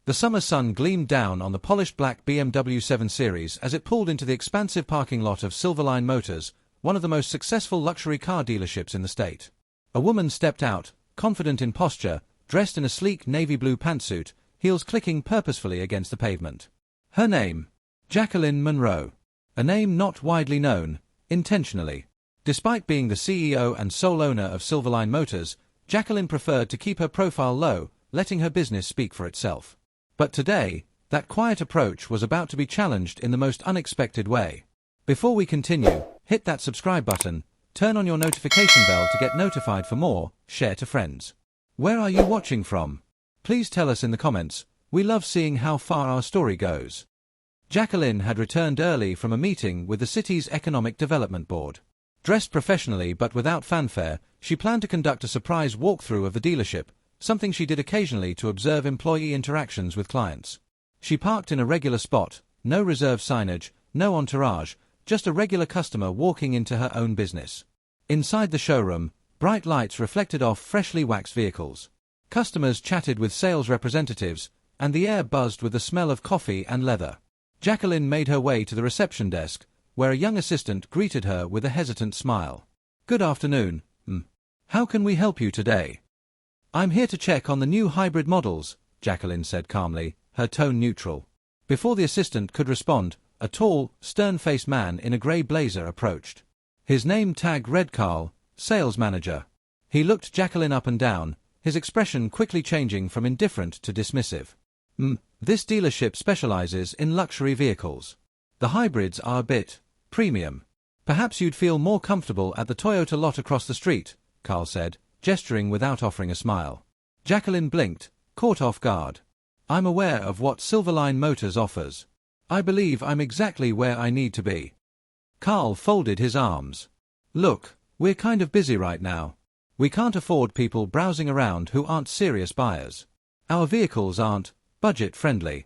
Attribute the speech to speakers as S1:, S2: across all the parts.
S1: The summer sun gleamed down on the polished black BMW 7 Series as it pulled into the expansive parking lot of Silverline Motors, one of the most successful luxury car dealerships in the state. A woman stepped out, confident in posture, dressed in a sleek navy blue pantsuit, heels clicking purposefully against the pavement. Her name? Jacqueline Monroe. A name not widely known, intentionally. Despite being the CEO and sole owner of Silverline Motors, Jacqueline preferred to keep her profile low, letting her business speak for itself. But today, that quiet approach was about to be challenged in the most unexpected way. Before we continue, hit that subscribe button, turn on your notification bell to get notified for more, share to friends. Where are you watching from? Please tell us in the comments. We love seeing how far our story goes. Jacqueline had returned early from a meeting with the city's Economic Development Board. Dressed professionally but without fanfare, she planned to conduct a surprise walkthrough of the dealership, something she did occasionally to observe employee interactions with clients. She parked in a regular spot, no reserve signage, no entourage, just a regular customer walking into her own business. Inside the showroom, bright lights reflected off freshly waxed vehicles. Customers chatted with sales representatives, and the air buzzed with the smell of coffee and leather. Jacqueline made her way to the reception desk, where a young assistant greeted her with a hesitant smile. "Good afternoon, How can we help you today?" "I'm here to check on the new hybrid models," Jacqueline said calmly, her tone neutral. Before the assistant could respond, a tall, stern-faced man in a grey blazer approached. His name tag read Carl, sales manager. He looked Jacqueline up and down, his expression quickly changing from indifferent to dismissive. This dealership specializes in luxury vehicles. The hybrids are a bit premium. Perhaps you'd feel more comfortable at the Toyota lot across the street, Carl said, gesturing without offering a smile. Jacqueline blinked, caught off guard. "I'm aware of what Silverline Motors offers. I believe I'm exactly where I need to be." Carl folded his arms. "Look, we're kind of busy right now. We can't afford people browsing around who aren't serious buyers. Our vehicles aren't budget-friendly."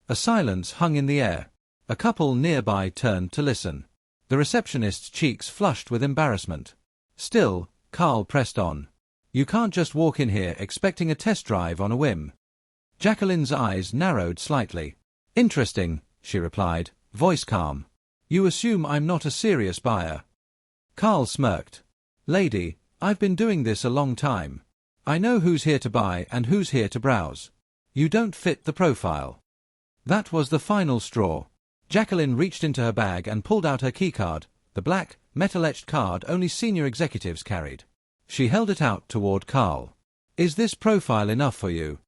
S1: A silence hung in the air. A couple nearby turned to listen. The receptionist's cheeks flushed with embarrassment. Still, Carl pressed on. "You can't just walk in here expecting a test drive on a whim." Jacqueline's eyes narrowed slightly. "Interesting," she replied, voice calm. "You assume I'm not a serious buyer." Carl smirked. "Lady, I've been doing this a long time. I know who's here to buy and who's here to browse. You don't fit the profile." That was the final straw. Jacqueline reached into her bag and pulled out her keycard, the black, metal-etched card only senior executives carried. She held it out toward Carl. "Is this profile enough for you?"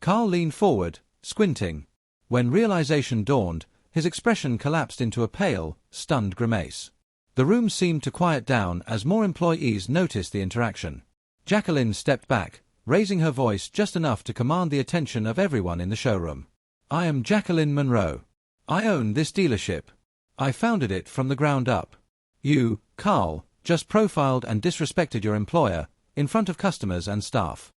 S1: Carl leaned forward, squinting. When realization dawned, his expression collapsed into a pale, stunned grimace. The room seemed to quiet down as more employees noticed the interaction. Jacqueline stepped back, raising her voice just enough to command the attention of everyone in the showroom. "I am Jacqueline Monroe. I own this dealership. I founded it from the ground up. You, Carl, just profiled and disrespected your employer, in front of customers and staff."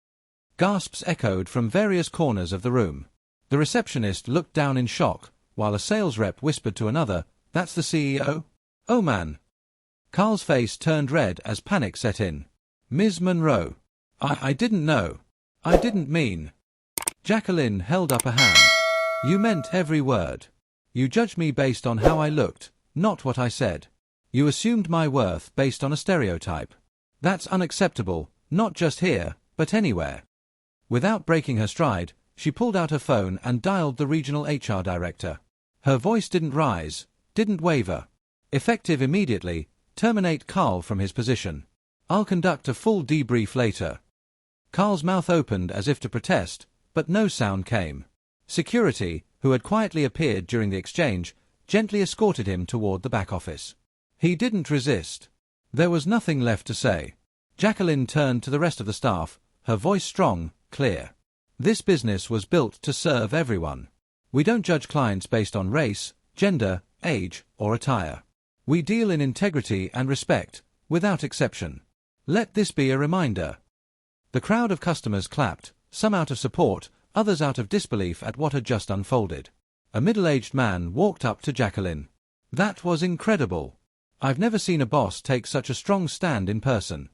S1: Gasps echoed from various corners of the room. The receptionist looked down in shock, while a sales rep whispered to another, "That's the CEO? Oh man." Carl's face turned red as panic set in. "Ms. Monroe. I didn't know. I didn't mean." Jacqueline held up a hand. "You meant every word. You judged me based on how I looked, not what I said. You assumed my worth based on a stereotype. That's unacceptable, not just here, but anywhere." Without breaking her stride, she pulled out her phone and dialed the regional HR director. Her voice didn't rise, didn't waver. Effective immediately, terminate Carl from his position. I'll conduct a full debrief later. Carl's mouth opened as if to protest, but no sound came. Security, who had quietly appeared during the exchange, gently escorted him toward the back office. He didn't resist. There was nothing left to say. Jacqueline turned to the rest of the staff, her voice strong, clear. "This business was built to serve everyone. We don't judge clients based on race, gender, age, or attire. We deal in integrity and respect, without exception. Let this be a reminder." The crowd of customers clapped, some out of support, others out of disbelief at what had just unfolded. A middle-aged man walked up to Jacqueline. "That was incredible. I've never seen a boss take such a strong stand in person."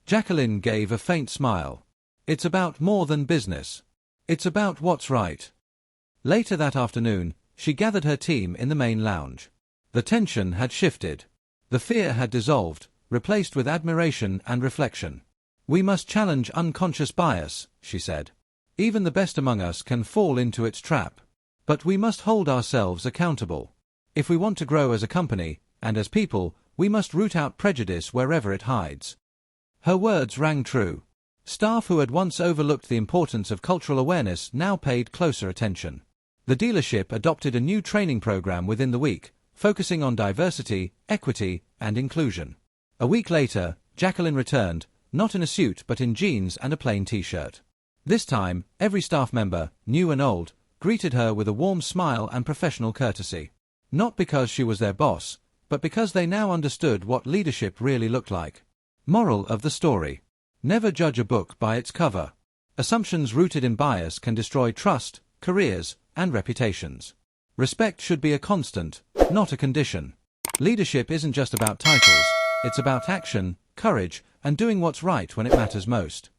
S1: Jacqueline gave a faint smile. "It's about more than business. It's about what's right." Later that afternoon, she gathered her team in the main lounge. The tension had shifted. The fear had dissolved, replaced with admiration and reflection. "We must challenge unconscious bias," she said. "Even the best among us can fall into its trap. But we must hold ourselves accountable. If we want to grow as a company, and as people, we must root out prejudice wherever it hides." Her words rang true. Staff who had once overlooked the importance of cultural awareness now paid closer attention. The dealership adopted a new training program within the week, focusing on diversity, equity, and inclusion. A week later, Jacqueline returned, not in a suit but in jeans and a plain t-shirt. This time, every staff member, new and old, greeted her with a warm smile and professional courtesy. Not because she was their boss, but because they now understood what leadership really looked like. Moral of the story: never judge a book by its cover. Assumptions rooted in bias can destroy trust, careers, and reputations. Respect should be a constant, not a condition. Leadership isn't just about titles, it's about action, courage, and doing what's right when it matters most.